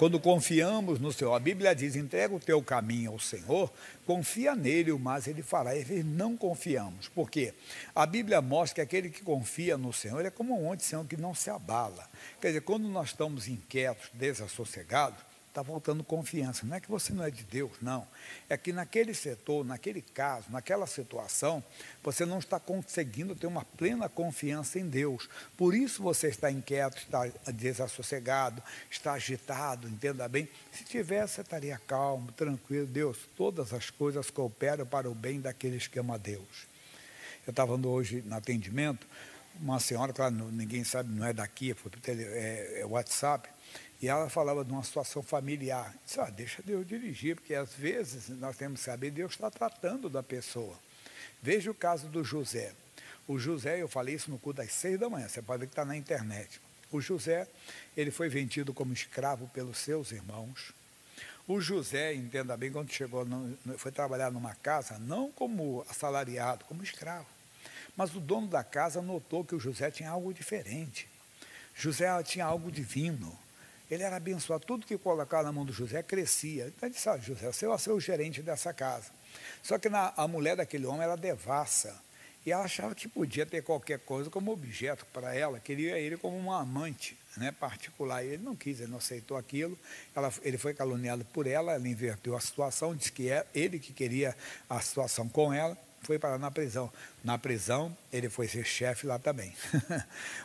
Quando confiamos no Senhor, a Bíblia diz, entrega o teu caminho ao Senhor, confia nele, o mais ele fará. E às vezes não confiamos. Por quê? A Bíblia mostra que aquele que confia no Senhor é como um monte de Senhor que não se abala. Quer dizer, quando nós estamos inquietos, desassossegados, está faltando confiança. Não é que você não é de Deus, não. É que naquele setor, naquele caso, naquela situação, você não está conseguindo ter uma plena confiança em Deus. Por isso você está inquieto, está desassossegado, está agitado, entenda bem. Se tivesse, você estaria calmo, tranquilo. Deus, todas as coisas cooperam para o bem daqueles que amam a Deus. Eu estava hoje no atendimento, uma senhora, claro, ninguém sabe, não é daqui, foi é WhatsApp, e ela falava de uma situação familiar. Disse, deixa Deus dirigir, porque às vezes nós temos que saber, Deus está tratando da pessoa. Veja o caso do José. O José, eu falei isso no culto das 6 da manhã, você pode ver que está na internet. O José, ele foi vendido como escravo pelos seus irmãos. O José, entenda bem, quando chegou, foi trabalhar numa casa, não como assalariado, como escravo. Mas o dono da casa notou que o José tinha algo diferente. José tinha algo divino. Ele era abençoado, tudo que colocava na mão do José crescia. Então ele disse, José, você vai ser o gerente dessa casa. Só que a mulher daquele homem era devassa. E ela achava que podia ter qualquer coisa como objeto para ela, queria ele como uma amante, né, particular. E ele não quis, ele não aceitou aquilo. Ele foi caluniado por ela, ela inverteu a situação, disse que é ele que queria a situação com ela. Foi parar na prisão. Na prisão, ele foi ser chefe lá também.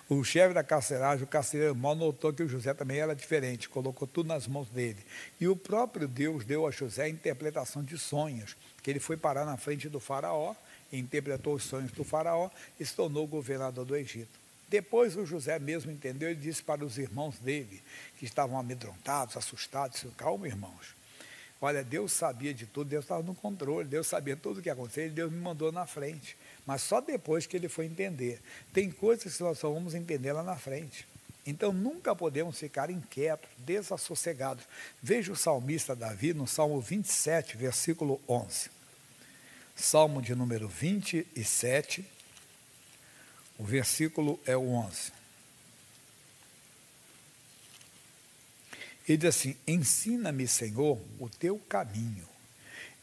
O chefe da carceragem, o carcereiro mal, notou que o José também era diferente, colocou tudo nas mãos dele. E o próprio Deus deu a José a interpretação de sonhos, que ele foi parar na frente do faraó, interpretou os sonhos do faraó e se tornou governador do Egito. Depois o José mesmo entendeu e disse para os irmãos dele, que estavam amedrontados, assustados, disse, calma, irmãos. Olha, Deus sabia de tudo, Deus estava no controle, Deus sabia tudo o que ia acontecer, e Deus me mandou na frente. Mas só depois que ele foi entender. Tem coisas que nós só vamos entender lá na frente. Então, nunca podemos ficar inquietos, desassossegados. Veja o salmista Davi no Salmo 27, versículo 11. Salmo de número 27, o versículo é o 11. Ele diz assim, ensina-me, Senhor, o teu caminho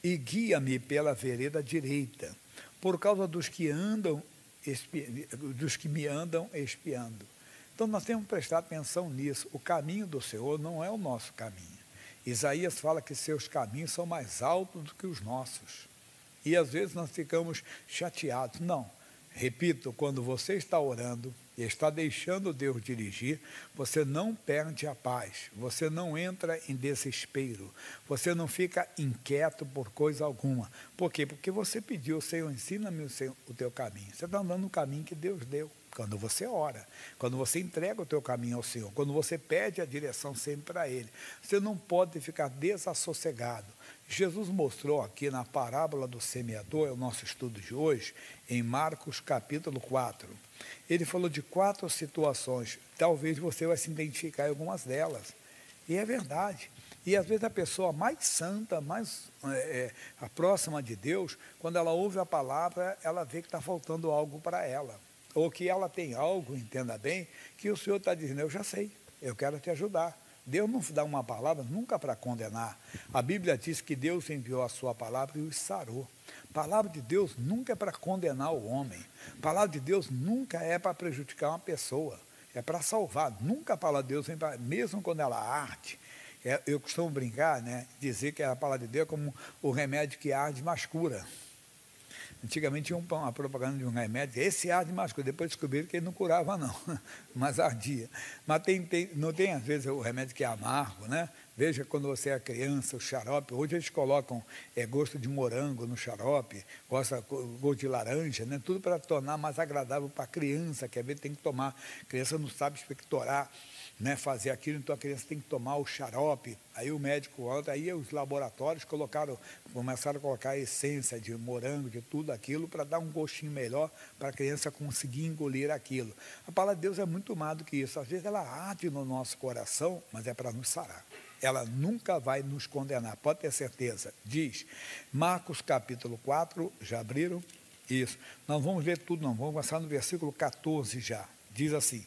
e guia-me pela vereda direita, por causa dos que me andam espiando. Então nós temos que prestar atenção nisso. O caminho do Senhor não é o nosso caminho. Isaías fala que seus caminhos são mais altos do que os nossos. E às vezes nós ficamos chateados. Não. Repito, quando você está orando e está deixando Deus dirigir, você não perde a paz, você não entra em desespero, você não fica inquieto por coisa alguma. Por quê? Porque você pediu, Senhor, ensina-me o teu caminho. Você está andando no caminho que Deus deu. Quando você ora, quando você entrega o teu caminho ao Senhor, quando você pede a direção sempre para Ele, você não pode ficar desassossegado. Jesus mostrou aqui na parábola do semeador, é o nosso estudo de hoje, em Marcos capítulo 4. Ele falou de 4 situações, talvez você vai se identificar em algumas delas. E é verdade. E às vezes a pessoa mais santa, mais próxima de Deus, quando ela ouve a palavra, ela vê que está faltando algo para ela. Ou que ela tem algo, entenda bem, que o Senhor está dizendo, eu já sei, eu quero te ajudar. Deus não dá uma palavra nunca para condenar. A Bíblia diz que Deus enviou a sua palavra e os sarou. A palavra de Deus nunca é para condenar o homem. A palavra de Deus nunca é para prejudicar uma pessoa. É para salvar. Nunca a palavra de Deus vem para, mesmo quando ela arde. Eu costumo brincar, né, dizer que a palavra de Deus é como o remédio que arde, mas cura. Antigamente tinha uma propaganda de um remédio, esse arde mais cura. Depois descobriram que ele não curava, não, mas ardia. Mas não tem, às vezes, o remédio que é amargo, né? Veja, quando você é criança, o xarope, hoje eles colocam gosto de morango no xarope, gosto de laranja, né? Tudo para tornar mais agradável para a criança, que às vezes tem que tomar. A criança não sabe expectorar, né, fazer aquilo, então a criança tem que tomar o xarope. Aí o médico, aí os laboratórios começaram a colocar a essência de morango, de tudo aquilo, para dar um gostinho melhor para a criança conseguir engolir aquilo. A palavra de Deus é muito mais do que isso. Às vezes ela arde no nosso coração, mas é para nos sarar. Ela nunca vai nos condenar, pode ter certeza. Diz, Marcos capítulo 4, já abriram? Isso. Nós vamos ler tudo, não, vamos passar no versículo 14 já. Diz assim,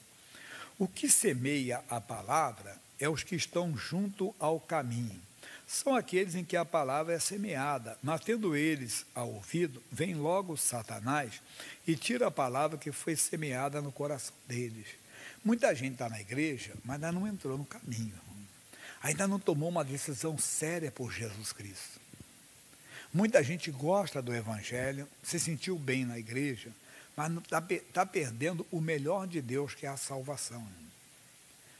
o que semeia a palavra é os que estão junto ao caminho. São aqueles em que a palavra é semeada, mas tendo eles ao ouvido, vem logo Satanás e tira a palavra que foi semeada no coração deles. Muita gente está na igreja, mas ainda não entrou no caminho. Ainda não tomou uma decisão séria por Jesus Cristo. Muita gente gosta do Evangelho, se sentiu bem na igreja, mas está perdendo o melhor de Deus, que é a salvação.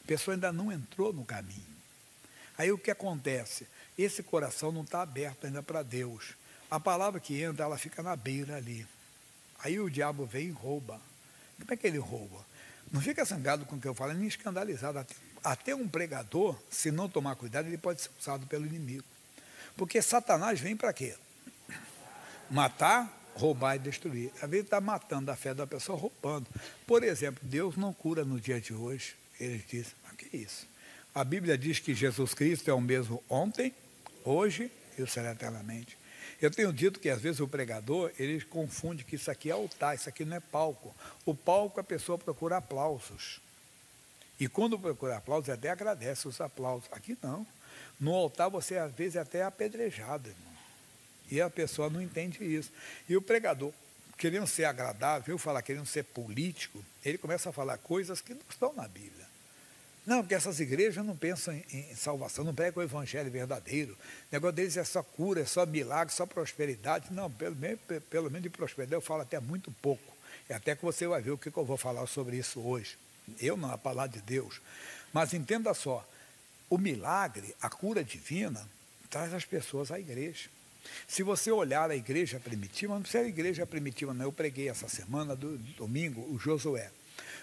A pessoa ainda não entrou no caminho. Aí o que acontece? Esse coração não está aberto ainda para Deus. A palavra que entra, ela fica na beira ali. Aí o diabo vem e rouba. Como é que ele rouba? Não fica zangado com o que eu falo, nem escandalizado. Até um pregador, se não tomar cuidado, ele pode ser usado pelo inimigo. Porque Satanás vem para quê? Matar, roubar e destruir. Às vezes está matando a fé da pessoa, roubando. Por exemplo, Deus não cura no dia de hoje. Ele diz, mas que isso? A Bíblia diz que Jesus Cristo é o mesmo ontem, hoje e o será eternamente. Eu tenho dito que às vezes o pregador, ele confunde que isso aqui é altar, isso aqui não é palco. O palco, a pessoa procura aplausos. E quando procura aplausos, até agradece os aplausos. Aqui não. No altar você às vezes até é apedrejado, irmão. E a pessoa não entende isso. E o pregador, querendo ser agradável, querendo ser político, ele começa a falar coisas que não estão na Bíblia. Não, porque essas igrejas não pensam em salvação, não pregam o evangelho verdadeiro. O negócio deles é só cura, é só milagre, só prosperidade. Não, pelo menos de prosperidade eu falo até muito pouco. É até que você vai ver o que eu vou falar sobre isso hoje. Eu não, a palavra de Deus. Mas entenda só, o milagre, a cura divina, traz as pessoas à igreja. Se você olhar a igreja primitiva, não precisa ser a igreja primitiva, não. Eu preguei essa semana, domingo, o Josué.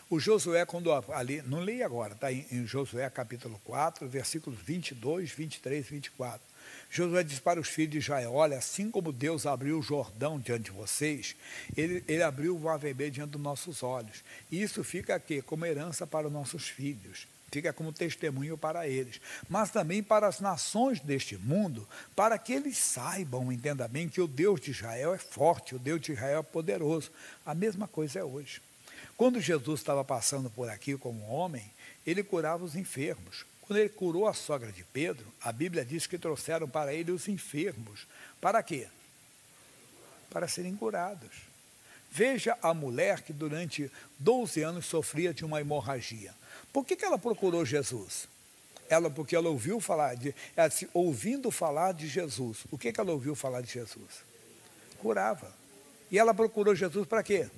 O Josué, quando ali, não leia agora, está em Josué capítulo 4, versículos 22, 23 e 24. Josué diz para os filhos de Israel, olha, assim como Deus abriu o Jordão diante de vocês, ele abriu o mar vermelho diante dos nossos olhos. E isso fica aqui como herança para os nossos filhos. Fica como testemunho para eles, mas também para as nações deste mundo, para que eles saibam, entenda bem, que o Deus de Israel é forte, o Deus de Israel é poderoso. A mesma coisa é hoje. Quando Jesus estava passando por aqui como homem, ele curava os enfermos. Quando ele curou a sogra de Pedro, a Bíblia diz que trouxeram para ele os enfermos. Para quê? Para serem curados. Veja a mulher que durante 12 anos sofria de uma hemorragia. Por que ela procurou Jesus? Porque ela ouviu falar ouvindo falar de Jesus. O que ela ouviu falar de Jesus? Curava. E ela procurou Jesus para quê?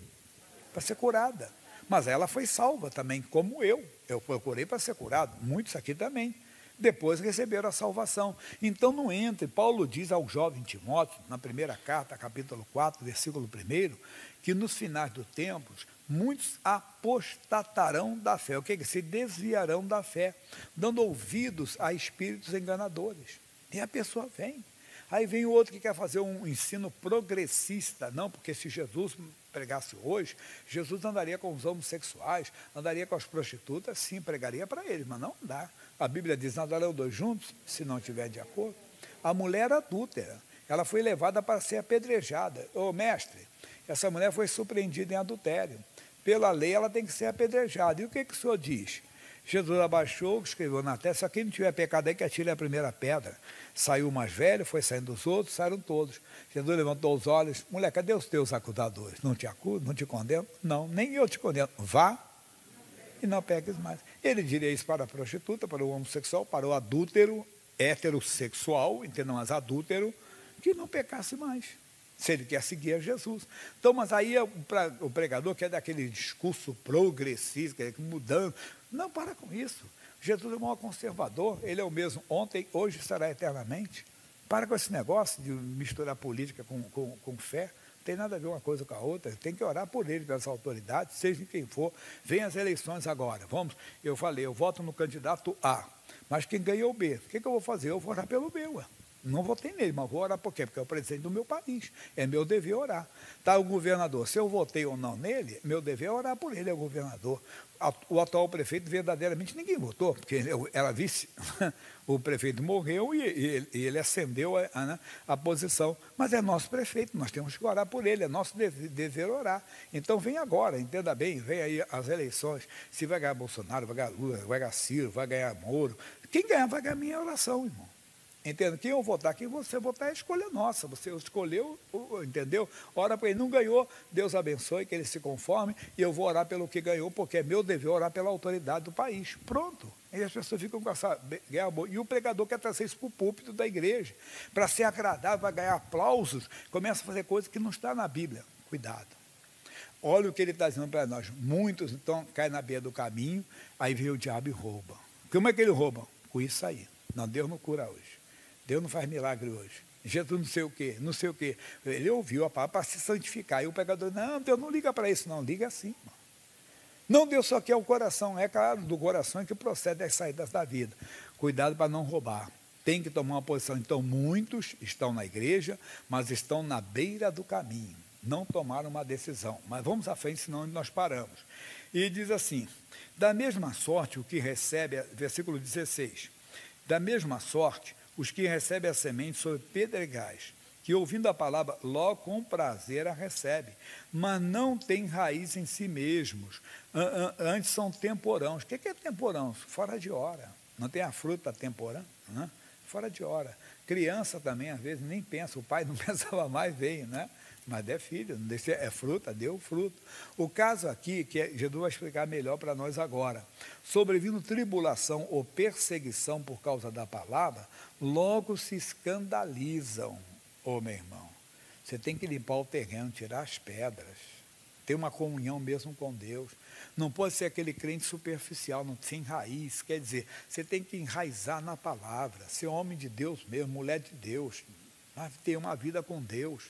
Para ser curada. Mas ela foi salva também, como eu. Eu procurei para ser curado. Muitos aqui também. Depois receberam a salvação. Então não entre. Paulo diz ao jovem Timóteo, na primeira carta, capítulo 4, versículo 1, que nos finais dos tempos, muitos apostatarão da fé. O que é que? Se desviarão da fé, dando ouvidos a espíritos enganadores. E a pessoa vem. Aí vem o outro que quer fazer um ensino progressista. Não, porque se Jesus pregasse hoje, Jesus andaria com os homossexuais, andaria com as prostitutas, sim, pregaria para eles, mas não dá. A Bíblia diz, andarão dois juntos, se não estiver de acordo. A mulher adúltera, ela foi levada para ser apedrejada. Ô mestre, essa mulher foi surpreendida em adultério. Pela lei, ela tem que ser apedrejada. E o que o senhor diz? Jesus abaixou, escreveu na testa, quem não tiver pecado aí que atire a primeira pedra. Saiu o mais velho, foi saindo dos outros, saíram todos. Jesus levantou os olhos, mulher, cadê os teus acusadores? Não te acusam, não te condenam? Não, nem eu te condeno. Vá e não peques mais. Ele diria isso para a prostituta, para o homossexual, para o adúltero, heterossexual, entendam, mas adúltero, que não pecasse mais. Se ele quer seguir a Jesus. Então, mas aí o pregador quer dar aquele discurso progressista, mudando. Não, para com isso. Jesus é o maior conservador, ele é o mesmo ontem, hoje será eternamente. Para com esse negócio de misturar política com fé. Não tem nada a ver uma coisa com a outra. Tem que orar por ele, pelas autoridades, seja quem for. Vem as eleições agora. Eu falei, eu voto no candidato A, mas quem ganhou o B? O que eu vou fazer? Eu vou orar pelo B, ué. Não votei nele, mas vou orar por quê? Porque é o presidente do meu país. É meu dever orar. Está o governador. Se eu votei ou não nele, meu dever é orar por ele, é o governador. O atual prefeito, verdadeiramente, ninguém votou, porque ele era vice. O prefeito morreu e ele ascendeu a posição. Mas é nosso prefeito, nós temos que orar por ele, é nosso dever orar. Então vem agora, entenda bem, vem aí as eleições. Se vai ganhar Bolsonaro, vai ganhar Lula, vai ganhar Ciro, vai ganhar Moro. Quem ganhar vai ganhar minha oração, irmão. Entendo? Quem eu votar, quem você votar é escolha nossa. Você escolheu, entendeu? Ora para ele, não ganhou, Deus abençoe, que ele se conforme, e eu vou orar pelo que ganhou, porque é meu dever orar pela autoridade do país. Pronto. E as pessoas ficam com essa guerra boa. E o pregador quer trazer isso para o púlpito da igreja, para ser agradável, para ganhar aplausos, começa a fazer coisas que não está na Bíblia. Cuidado. Olha o que ele está dizendo para nós. Muitos, então, caem na beira do caminho, aí vem o diabo e rouba. Como é que ele rouba? Com isso aí. Não, Deus não cura hoje. Deus não faz milagre hoje. Jesus não sei o quê, não sei o quê. Ele ouviu a palavra para se santificar. E o pecador, não, Deus não liga para isso, não. Liga sim, irmão. Não, Deus só quer o coração. É claro, do coração é que procede as saídas da vida. Cuidado para não roubar. Tem que tomar uma posição. Então, muitos estão na igreja, mas estão na beira do caminho. Não tomaram uma decisão. Mas vamos à frente, senão nós paramos. E diz assim, da mesma sorte o que recebe, versículo 16, da mesma sorte, os que recebem a semente sobre pedregais, que ouvindo a palavra, logo com prazer a recebe, mas não tem raiz em si mesmos, antes são temporãos. O que é temporão? Fora de hora. Não tem a fruta temporã? Né? Fora de hora. Criança também, às vezes, nem pensa, o pai não pensava mais, veio, né? Mas é filho, não deixa, é fruta, deu fruto. O caso aqui, que Jesus vai explicar melhor para nós agora, sobrevindo tribulação ou perseguição por causa da palavra, logo se escandalizam. Ô meu irmão, você tem que limpar o terreno, tirar as pedras, ter uma comunhão mesmo com Deus. Não pode ser aquele crente superficial, não, sem raiz. Quer dizer, você tem que enraizar na palavra, ser homem de Deus mesmo, mulher de Deus, ter uma vida com Deus.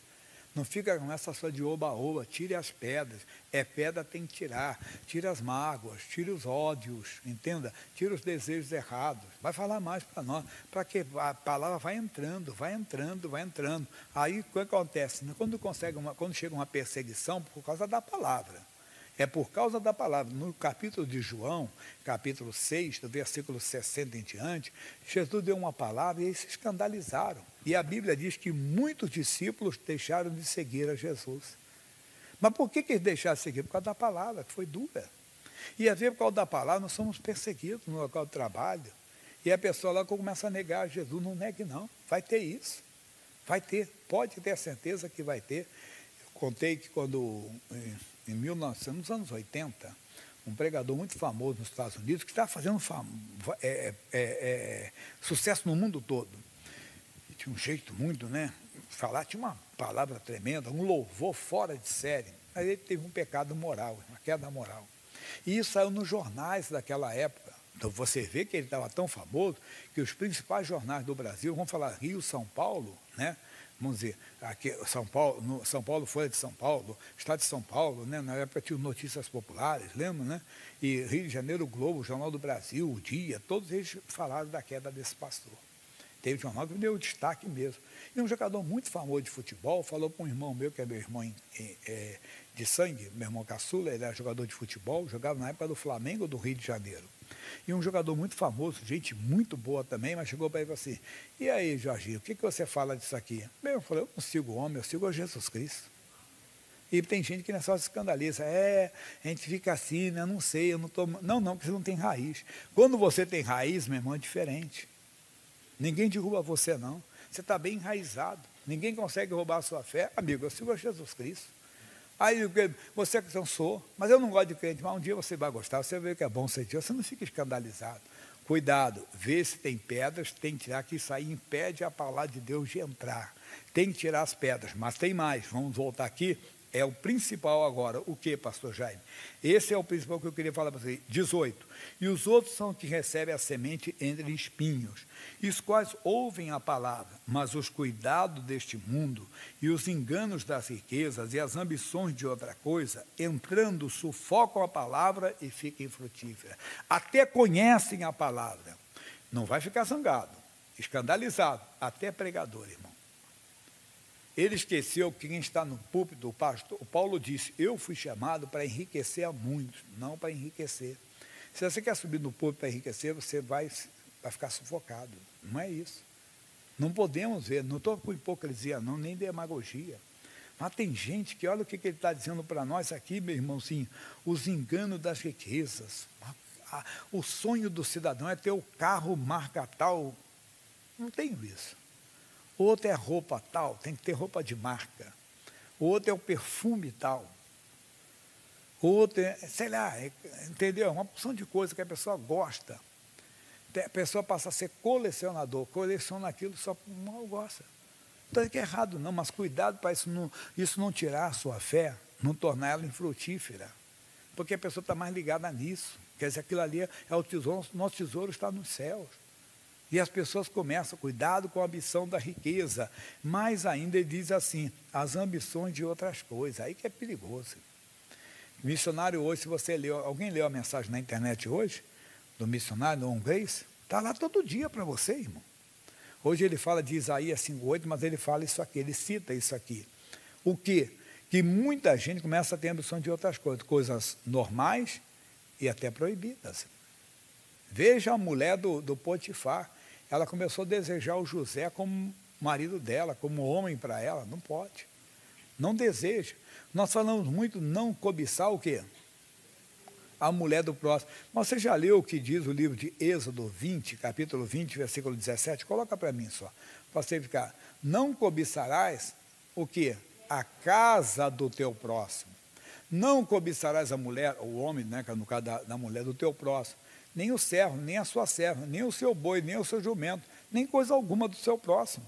Não fica com essa só de oba-oba, tire as pedras. É pedra, tem que tirar. Tire as mágoas, tire os ódios, entenda? Tire os desejos errados. Vai falar mais para nós, para que a palavra vai entrando, vai entrando, vai entrando. Aí o que acontece? Quando chega uma perseguição, por causa da palavra. É por causa da palavra. No capítulo de João, capítulo 6, do versículo 60 em diante, Jesus deu uma palavra e eles se escandalizaram. E a Bíblia diz que muitos discípulos deixaram de seguir a Jesus. Mas por que eles deixaram de seguir? Por causa da palavra, que foi dura. E às vezes, por causa da palavra, nós somos perseguidos no local de trabalho. E a pessoa lá começa a negar Jesus. Não negue não, vai ter isso. Vai ter, pode ter certeza que vai ter. Eu contei que quando... nos anos 80, um pregador muito famoso nos Estados Unidos, que estava fazendo sucesso no mundo todo. E tinha um jeito muito, né? Falar, tinha uma palavra tremenda, um louvor fora de série. Aí ele teve um pecado moral, uma queda moral. E isso saiu nos jornais daquela época. Então você vê que ele estava tão famoso que os principais jornais do Brasil, vamos falar Rio, São Paulo, né? Vamos dizer, aqui, São Paulo, Folha de São Paulo, Estado de São Paulo, né? Na época tinha Notícias Populares, lembra, né? E Rio de Janeiro, o Globo, Jornal do Brasil, O Dia, todos eles falaram da queda desse pastor. Teve um jornal que deu destaque mesmo. E um jogador muito famoso de futebol falou para um irmão meu, que é meu irmão de sangue, meu irmão caçula, ele era jogador de futebol, jogava na época do Flamengo do Rio de Janeiro. E um jogador muito famoso, gente muito boa também, mas chegou para ele e falou assim, e aí, Jorginho, o que você fala disso aqui? Eu falei, eu não sigo o homem, eu sigo a Jesus Cristo. E tem gente que não só se escandaliza, a gente fica assim, né, não sei, eu não estou... Não, porque você não tem raiz. Quando você tem raiz, meu irmão, é diferente. Ninguém derruba você, não. Você está bem enraizado. Ninguém consegue roubar a sua fé. Amigo, eu sigo a Jesus Cristo. Aí você cansou, mas eu não gosto de crente, mas um dia você vai gostar, você vê que é bom ser dia, você não fica escandalizado. Cuidado, vê se tem pedras, tem que tirar, que isso aí impede a palavra de Deus de entrar. Tem que tirar as pedras, mas tem mais, vamos voltar aqui, é o principal agora. O que, pastor Jaime? Esse é o principal que eu queria falar para você. 18. E os outros são que recebem a semente entre espinhos, e os quais ouvem a palavra, mas os cuidados deste mundo e os enganos das riquezas e as ambições de outra coisa, entrando, sufocam a palavra e ficam infrutíferas. Até conhecem a palavra. Não vai ficar zangado. escandalizado, até pregador, irmão. Ele esqueceu que quem está no púlpito, o pastor, o Paulo disse, eu fui chamado para enriquecer a muitos, não para enriquecer. Se você quer subir no púlpito para enriquecer, você vai ficar sufocado. Não é isso. Não podemos ver, não estou com hipocrisia não, nem demagogia. Mas tem gente que, olha o que ele está dizendo para nós aqui, meu irmãozinho, os enganos das riquezas. O sonho do cidadão é ter o carro marca tal. Não tenho isso. O outro é roupa tal, tem que ter roupa de marca. O outro é o perfume tal. O outro é, sei lá, entendeu? Uma porção de coisa que a pessoa gosta. A pessoa passa a ser colecionador, coleciona aquilo só porque não gosta. Então, é errado não, mas cuidado para isso não tirar a sua fé, não tornar ela infrutífera. Porque a pessoa está mais ligada nisso. Quer dizer, aquilo ali é o tesouro, nosso tesouro está nos céus. E as pessoas começam, cuidado com a ambição da riqueza. Mais ainda, ele diz assim, as ambições de outras coisas. Aí que é perigoso. Missionário hoje, se você leu, alguém leu a mensagem na internet hoje, do missionário, do Grace? Está lá todo dia para você, irmão. Hoje ele fala de Isaías 5,8, mas ele fala isso aqui, ele cita isso aqui. O quê? Que muita gente começa a ter ambição de outras coisas, coisas normais e até proibidas. Veja a mulher do Potifar, ela começou a desejar o José como marido dela, como homem para ela, não pode. Não deseja. Nós falamos muito não cobiçar o quê? A mulher do próximo. Mas você já leu o que diz o livro de Êxodo 20, capítulo 20, versículo 17? Coloca para mim só, para você ficar. Não cobiçarás o quê? A casa do teu próximo. Não cobiçarás a mulher, o homem, né, no caso da mulher do teu próximo, nem o servo, nem a sua serva, nem o seu boi, nem o seu jumento, nem coisa alguma do seu próximo.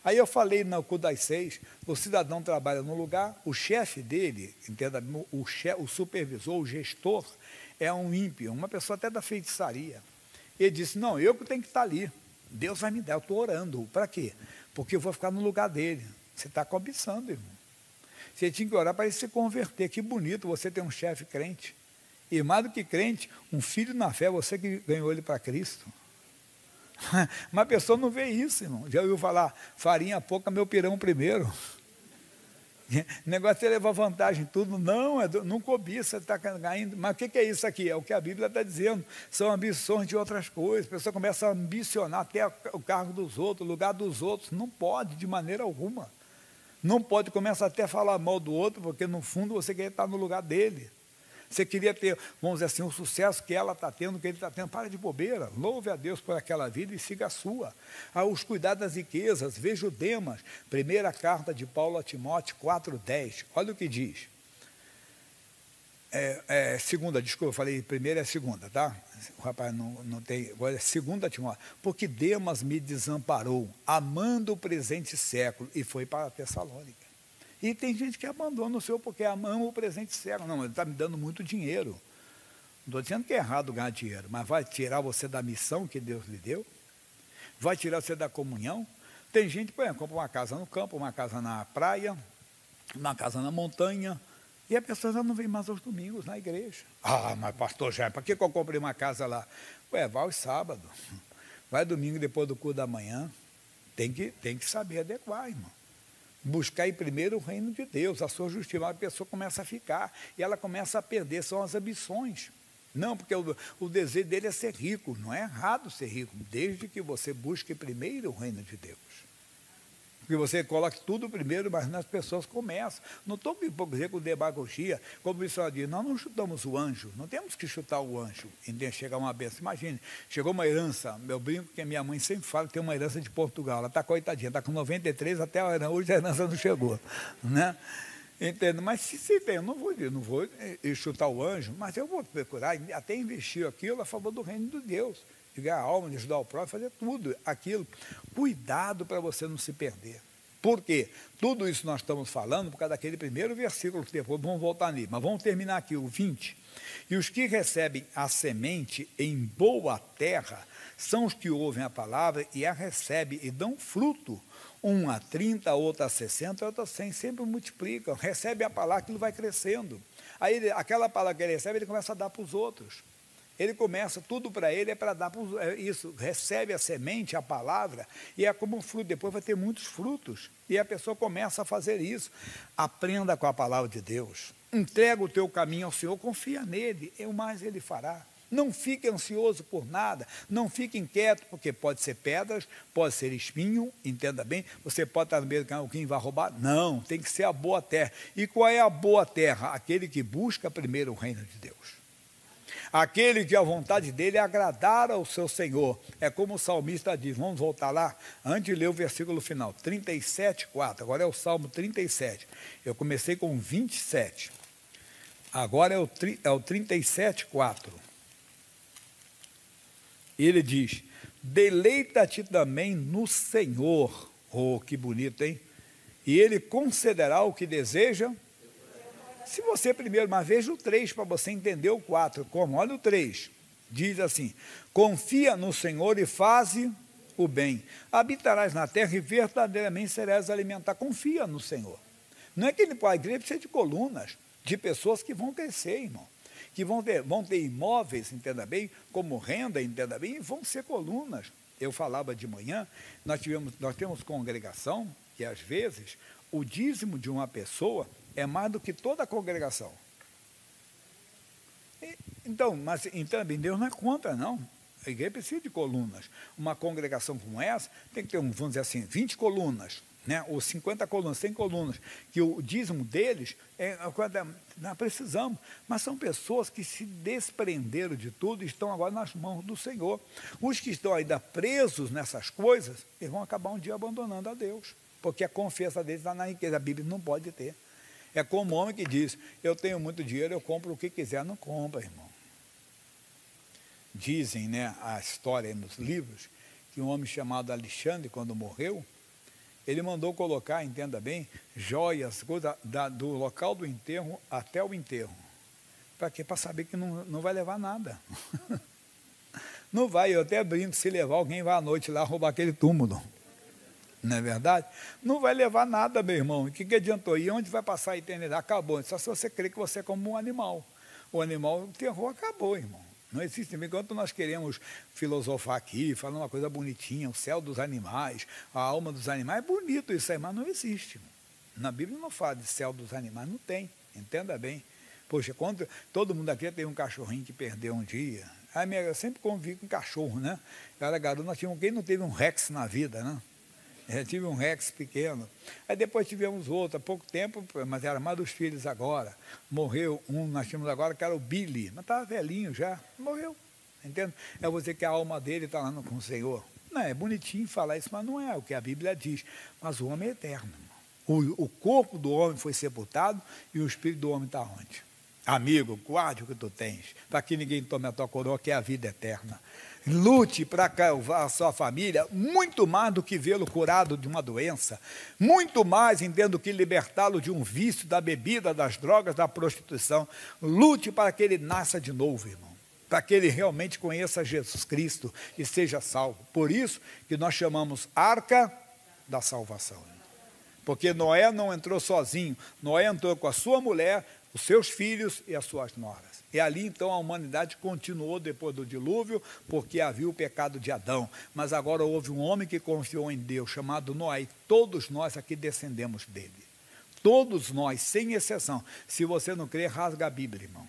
Aí eu falei no culto das 6, o cidadão trabalha no lugar, o chefe dele, entenda, o supervisor, o gestor, é um ímpio, uma pessoa até da feitiçaria. Ele disse, não, eu que tenho que estar ali, Deus vai me dar, eu estou orando. Para quê? Porque eu vou ficar no lugar dele. Você está cobiçando, irmão. Você tinha que orar para ele se converter. Que bonito você ter um chefe crente. E mais do que crente, um filho na fé, você que ganhou ele para Cristo. Mas a pessoa não vê isso, irmão. Já ouviu falar, farinha pouca, meu pirão primeiro. O negócio é levar vantagem em tudo. Não, não cobiça, está caindo. Mas o que é isso aqui? É o que a Bíblia está dizendo. São ambições de outras coisas. A pessoa começa a ambicionar até o cargo dos outros, o lugar dos outros. Não pode, de maneira alguma. Não pode, começa até a falar mal do outro, porque no fundo você quer estar no lugar dele. Você queria ter, vamos dizer assim, o sucesso que ela está tendo, que ele está tendo. Para de bobeira, louve a Deus por aquela vida e siga a sua. Os cuidados das riquezas, veja o Demas, primeira carta de Paulo a Timóteo 4,10. Olha o que diz. Segunda, desculpa, eu falei primeira é segunda, tá? O rapaz não tem, agora é segunda Timóteo. Porque Demas me desamparou, amando o presente século, e foi para a Tessalônica. E tem gente que abandona o seu porque ama o presente século. Não, ele está me dando muito dinheiro. Não estou dizendo que é errado ganhar dinheiro, mas vai tirar você da missão que Deus lhe deu? Vai tirar você da comunhão? Tem gente que compra uma casa no campo, uma casa na praia, uma casa na montanha, e a pessoa já não vem mais aos domingos na igreja. Ah, mas pastor Jair, para que eu comprei uma casa lá? Vai aos sábados, vai domingo depois do culto da manhã. Tem que saber adequar, irmão. Buscar em primeiro o reino de Deus, a sua justiça. A pessoa começa a ficar e ela começa a perder, são as ambições. Não, porque o desejo dele é ser rico. Não é errado ser rico, desde que você busque primeiro o reino de Deus. Porque você coloque tudo primeiro, mas as pessoas começam. Não estou com hipocrisia, com demagogia, como isso diz, nós não chutamos o anjo, não temos que chutar o anjo e chegar uma bênção. Imagine, chegou uma herança, eu brinco que a minha mãe sempre fala que tem uma herança de Portugal, ela está coitadinha, está com 93, até hoje a herança não chegou, né? Entendo, mas se tem, eu não vou chutar o anjo, mas eu vou procurar, até investir aquilo a favor do reino de Deus. De ganhar a alma, de ajudar o próximo, fazer tudo aquilo. Cuidado para você não se perder. Por quê? Tudo isso nós estamos falando por causa daquele primeiro versículo, que depois vamos voltar ali. Mas vamos terminar aqui, o 20. E os que recebem a semente em boa terra são os que ouvem a palavra e a recebem e dão fruto. Um a 30, outro a 60, outro a 100, sempre multiplicam. Recebe a palavra, aquilo vai crescendo. Aí aquela palavra que ele recebe, ele começa a dar para os outros. Ele começa, tudo para ele é para dar isso, recebe a semente, a palavra, e é como um fruto, depois vai ter muitos frutos. E a pessoa começa a fazer isso. Aprenda com a palavra de Deus. Entrega o teu caminho ao Senhor, confia nele, e o mais ele fará. Não fique ansioso por nada, não fique inquieto, porque pode ser pedras, pode ser espinho, entenda bem, você pode estar no meio do caminho, quem vai roubar? Não, tem que ser a boa terra. E qual é a boa terra? Aquele que busca primeiro o reino de Deus. Aquele que a vontade dele é agradar ao seu Senhor. É como o salmista diz, vamos voltar lá, antes de ler o versículo final, 37:4, agora é o Salmo 37. Eu comecei com 27, agora é o 37:4. Ele diz, deleita-te também no Senhor. Oh, que bonito, hein? E ele concederá o que deseja. Se você primeiro, mas veja o 3 para você entender o 4. Como? Olha o 3. Diz assim, confia no Senhor e faze o bem. Habitarás na terra e verdadeiramente serás alimentar. Confia no Senhor. Não é que ele pode, a igreja precisa de colunas, de pessoas que vão crescer, irmão. Que vão ter imóveis, entenda bem, como renda, entenda bem, e vão ser colunas. Eu falava de manhã, nós temos congregação, que às vezes o dízimo de uma pessoa é mais do que toda a congregação. Então, mas entenda bem, Deus não é contra, não. A igreja precisa de colunas. Uma congregação como essa tem que ter, vamos dizer assim, 20 colunas. Né, ou 50 colunas, 100 colunas, que o dízimo deles, nós precisamos, mas são pessoas que se desprenderam de tudo e estão agora nas mãos do Senhor. Os que estão ainda presos nessas coisas, eles vão acabar um dia abandonando a Deus, porque a confiança deles está na riqueza, a Bíblia não pode ter. É como o homem que diz, eu tenho muito dinheiro, eu compro o que quiser, não compra, irmão. Dizem, né, a história nos livros, que um homem chamado Alexandre, quando morreu, ele mandou colocar, entenda bem, joias, coisa do local do enterro até o enterro. Para quê? Para saber que não vai levar nada. Não vai, eu até brinco, se levar, alguém vai à noite lá roubar aquele túmulo. Não é verdade? Não vai levar nada, meu irmão. O que adiantou? E onde vai passar a eternidade? Acabou. Só se você crê que você é como um animal. O animal, o terror acabou, irmão. Não existe, enquanto nós queremos filosofar aqui, falar uma coisa bonitinha, o céu dos animais, a alma dos animais, é bonito isso aí, mas não existe. Na Bíblia não fala de céu dos animais, não tem, entenda bem. Poxa, quando todo mundo aqui tem um cachorrinho que perdeu um dia, eu sempre convivi com cachorro, né? Eu era garoto, quem não teve um Rex na vida, né? Eu tive um Rex pequeno. Aí depois tivemos outro, há pouco tempo, mas era mais dos filhos agora. Morreu um, nós tínhamos agora, que era o Billy, mas estava velhinho já, morreu. Entende? É você que a alma dele está lá com o Senhor. Não, é bonitinho falar isso, mas não é o que a Bíblia diz. Mas o homem é eterno. O corpo do homem foi sepultado e o espírito do homem está onde? Amigo, guarde o que tu tens, para que ninguém tome a tua coroa, que é a vida eterna. Lute para salvar a sua família, muito mais do que vê-lo curado de uma doença, muito mais, entendo, que libertá-lo de um vício, da bebida, das drogas, da prostituição. Lute para que ele nasça de novo, irmão, para que ele realmente conheça Jesus Cristo e seja salvo. Por isso que nós chamamos Arca da Salvação. Porque Noé não entrou sozinho, Noé entrou com a sua mulher, os seus filhos e as suas noras. E ali então a humanidade continuou depois do dilúvio, porque havia o pecado de Adão. Mas agora houve um homem que confiou em Deus, chamado Noé, e todos nós aqui descendemos dele. Todos nós, sem exceção. Se você não crê, rasga a Bíblia, irmão.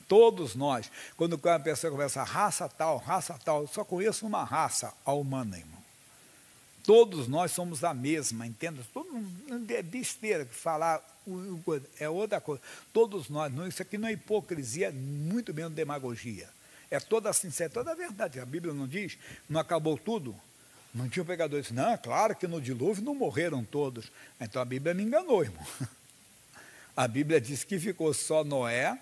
Todos nós. Quando uma pessoa começa, raça tal, eu só conheço uma raça, a humana, irmão. Todos nós somos a mesma, entenda? É besteira falar, é outra coisa. Todos nós, isso aqui não é hipocrisia, muito menos demagogia. É toda a sinceridade, toda a verdade. A Bíblia não diz, não acabou tudo? Não tinha um pecador, disse, não, é claro que no dilúvio não morreram todos. Então a Bíblia me enganou, irmão. A Bíblia diz que ficou só Noé,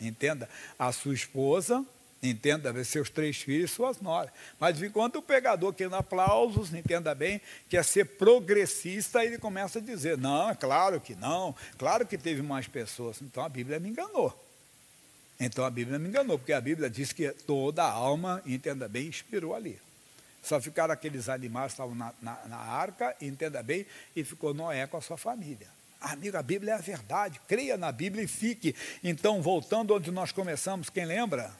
entenda, a sua esposa, entenda, seus 3 filhos e suas noras. Mas enquanto o pregador querendo aplausos, entenda bem, quer ser progressista, ele começa a dizer, não, é claro que não, claro que teve mais pessoas. Então a Bíblia me enganou. Porque a Bíblia diz que toda a alma, entenda bem, expirou ali. Só ficaram aqueles animais que estavam na arca, entenda bem, e ficou Noé com a sua família. Amigo, a Bíblia é a verdade, creia na Bíblia e fique. Então, voltando onde nós começamos, quem lembra?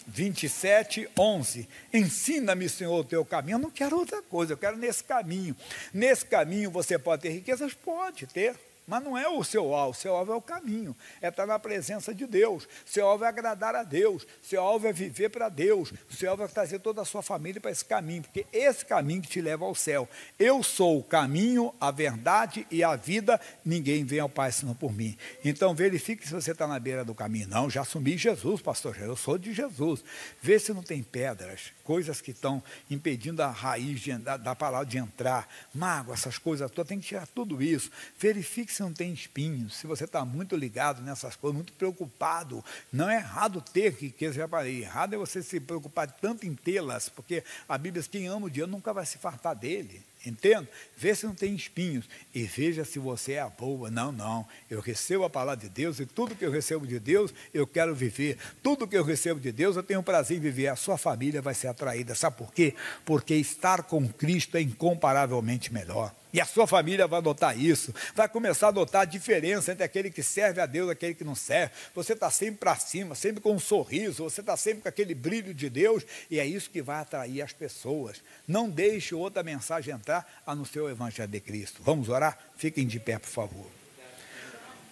27, 11. Ensina-me, Senhor, o teu caminho. Eu não quero outra coisa, eu quero nesse caminho. Nesse caminho você pode ter riquezas? Pode ter. Mas não é o seu alvo é o caminho, é estar na presença de Deus, seu alvo é agradar a Deus, seu alvo é viver para Deus, seu alvo é trazer toda a sua família para esse caminho, porque esse caminho que te leva ao céu. Eu sou o caminho, a verdade e a vida, ninguém vem ao Pai senão por mim. Então verifique se você está na beira do caminho. Não, já assumi Jesus, pastor, eu sou de Jesus. Vê se não tem pedras, coisas que estão impedindo a raiz da palavra de entrar, mágoa, essas coisas todas, tem que tirar tudo isso. Verifique se não tem espinhos, se você está muito ligado nessas coisas, muito preocupado. Não é errado ter riqueza, já parei. Errado é você se preocupar tanto em tê-las, porque a Bíblia diz que quem ama o dinheiro nunca vai se fartar dele. Entende? Vê se não tem espinhos e veja se você é a boa. Não, eu recebo a palavra de Deus e tudo que eu recebo de Deus eu quero viver. Tudo que eu recebo de Deus eu tenho prazer em viver. A sua família vai ser atraída. Sabe por quê? Porque estar com Cristo é incomparavelmente melhor. E a sua família vai notar isso, vai começar a notar a diferença entre aquele que serve a Deus e aquele que não serve. Você está sempre para cima, sempre com um sorriso, você está sempre com aquele brilho de Deus, e é isso que vai atrair as pessoas. Não deixe outra mensagem entrar a não ser o Evangelho de Cristo. Vamos orar? Fiquem de pé, por favor.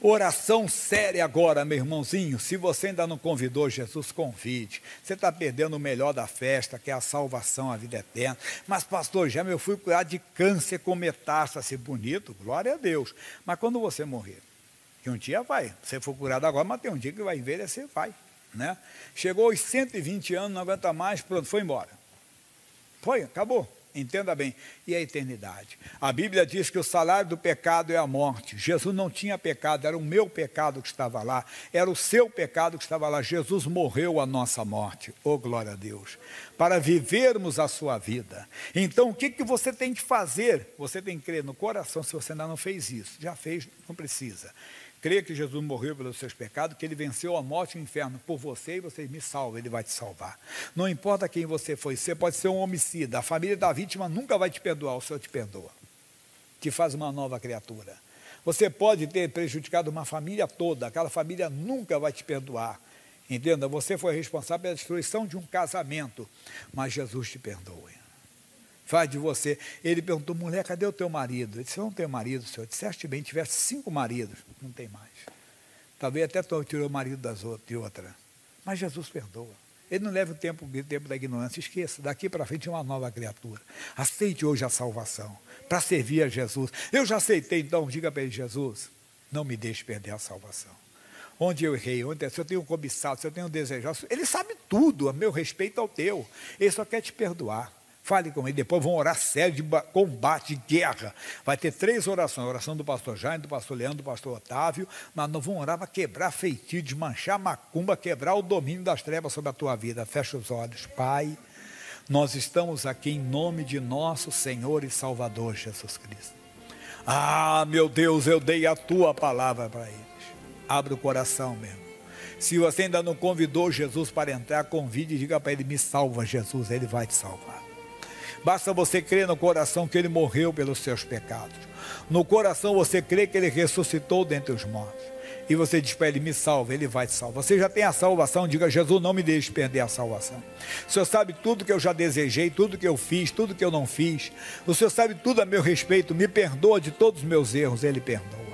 Oração séria agora, meu irmãozinho. Se você ainda não convidou Jesus, convide. Você está perdendo o melhor da festa, que é a salvação, a vida eterna. Mas, pastor, já eu fui curado de câncer com metástase. Bonito, glória a Deus. Mas quando você morrer, que um dia vai, você foi curado agora, mas tem um dia que vai envelhecer, vai, né? Chegou aos 120 anos, não aguenta mais, pronto, foi embora. Foi, acabou. Entenda bem, e a eternidade. A Bíblia diz que o salário do pecado é a morte. Jesus não tinha pecado, era o meu pecado que estava lá, era o seu pecado que estava lá. Jesus morreu a nossa morte, oh glória a Deus, para vivermos a sua vida. Então o que você tem que fazer? Você tem que crer no coração. Se você ainda não fez isso, já fez, não precisa. Crê que Jesus morreu pelos seus pecados, que Ele venceu a morte e o inferno por você, e você me salva, Ele vai te salvar. Não importa quem você foi, você pode ser um homicida, a família da vítima nunca vai te perdoar, o Senhor te perdoa, te faz uma nova criatura. Você pode ter prejudicado uma família toda, aquela família nunca vai te perdoar. Entenda, você foi responsável pela destruição de um casamento, mas Jesus te perdoa. Faz de você. Ele perguntou, mulher, cadê o teu marido? Ele disse, eu não tenho marido, senhor. Disseste bem, tivesse 5 maridos, não tem mais. Talvez até tirou o marido de outra. Mas Jesus perdoa. Ele não leva o tempo da ignorância. Esqueça, daqui para frente é uma nova criatura. Aceite hoje a salvação, para servir a Jesus. Eu já aceitei, então, diga para ele, Jesus, não me deixe perder a salvação. Onde eu errei, se eu tenho cobiçado, se eu tenho desejado, ele sabe tudo, a meu respeito ao teu. Ele só quer te perdoar. Fale com ele, depois vão orar sério de combate, de guerra. Vai ter 3 orações, a oração do pastor Jaime, do pastor Leandro, do pastor Otávio, mas nós vamos orar para quebrar feitio, desmanchar macumba, quebrar o domínio das trevas sobre a tua vida. Fecha os olhos. Pai, nós estamos aqui em nome de nosso Senhor e Salvador Jesus Cristo. Ah, meu Deus, eu dei a tua palavra para eles. Abre o coração mesmo. Se você ainda não convidou Jesus para entrar, convide e diga para ele, me salva Jesus, ele vai te salvar. Basta você crer no coração que Ele morreu pelos seus pecados. No coração você crê que Ele ressuscitou dentre os mortos. E você diz para Ele, me salva, Ele vai te salvar. Você já tem a salvação, diga, Jesus, não me deixe perder a salvação. O Senhor sabe tudo que eu já desejei, tudo que eu fiz, tudo que eu não fiz. O Senhor sabe tudo a meu respeito, me perdoa de todos os meus erros, Ele perdoa.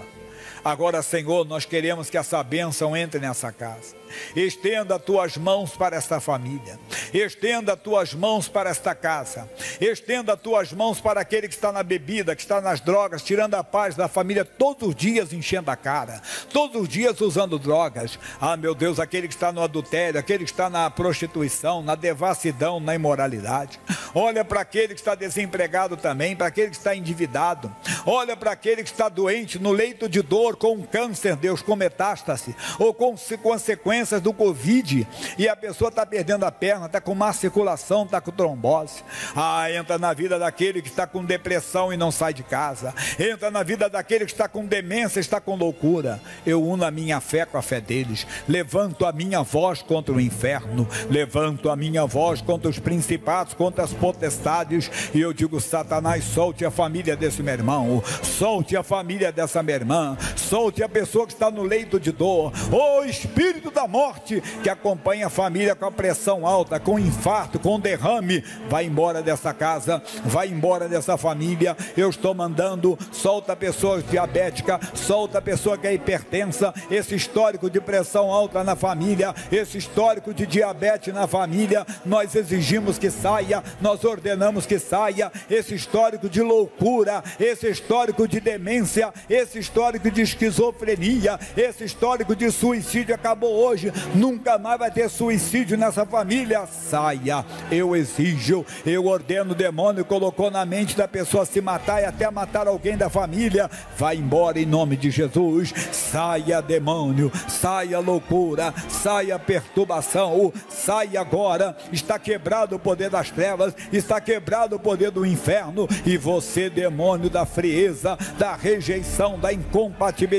Agora, Senhor, nós queremos que essa bênção entre nessa casa. Estenda as tuas mãos para esta família. Estenda as tuas mãos para esta casa. Estenda as tuas mãos para aquele que está na bebida, que está nas drogas, tirando a paz da família, todos os dias enchendo a cara, todos os dias usando drogas. Ah, meu Deus, aquele que está no adultério, aquele que está na prostituição, na devassidão, na imoralidade. Olha para aquele que está desempregado também, para aquele que está endividado. Olha para aquele que está doente no leito de dor, com um câncer, Deus, com metástase, ou com consequências do Covid, e a pessoa está perdendo a perna, está com má circulação, está com trombose. Ah, entra na vida daquele que está com depressão e não sai de casa. Entra na vida daquele que está com demência, está com loucura. Eu uno a minha fé com a fé deles. Levanto a minha voz contra o inferno. Levanto a minha voz contra os principados, contra as potestades, e eu digo, Satanás, solte a família desse meu irmão, solte a família dessa minha irmã, solte a pessoa que está no leito de dor. Ô espírito da morte que acompanha a família com a pressão alta, com infarto, com derrame, vai embora dessa casa, vai embora dessa família. Eu estou mandando, solta a pessoa diabética, solta a pessoa que é hipertensa, esse histórico de pressão alta na família, esse histórico de diabetes na família, nós exigimos que saia, nós ordenamos que saia, esse histórico de loucura, esse histórico de demência, esse histórico de esquizofrenia, esse histórico de suicídio acabou hoje, nunca mais vai ter suicídio nessa família, saia, eu exijo, eu ordeno. O demônio colocou na mente da pessoa se matar e até matar alguém da família, vai embora em nome de Jesus, saia demônio, saia loucura, saia perturbação, saia agora, está quebrado o poder das trevas, está quebrado o poder do inferno, e você demônio da frieza, da rejeição, da incompatibilidade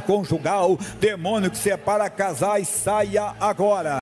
conjugal, demônio que separa casais, saia agora.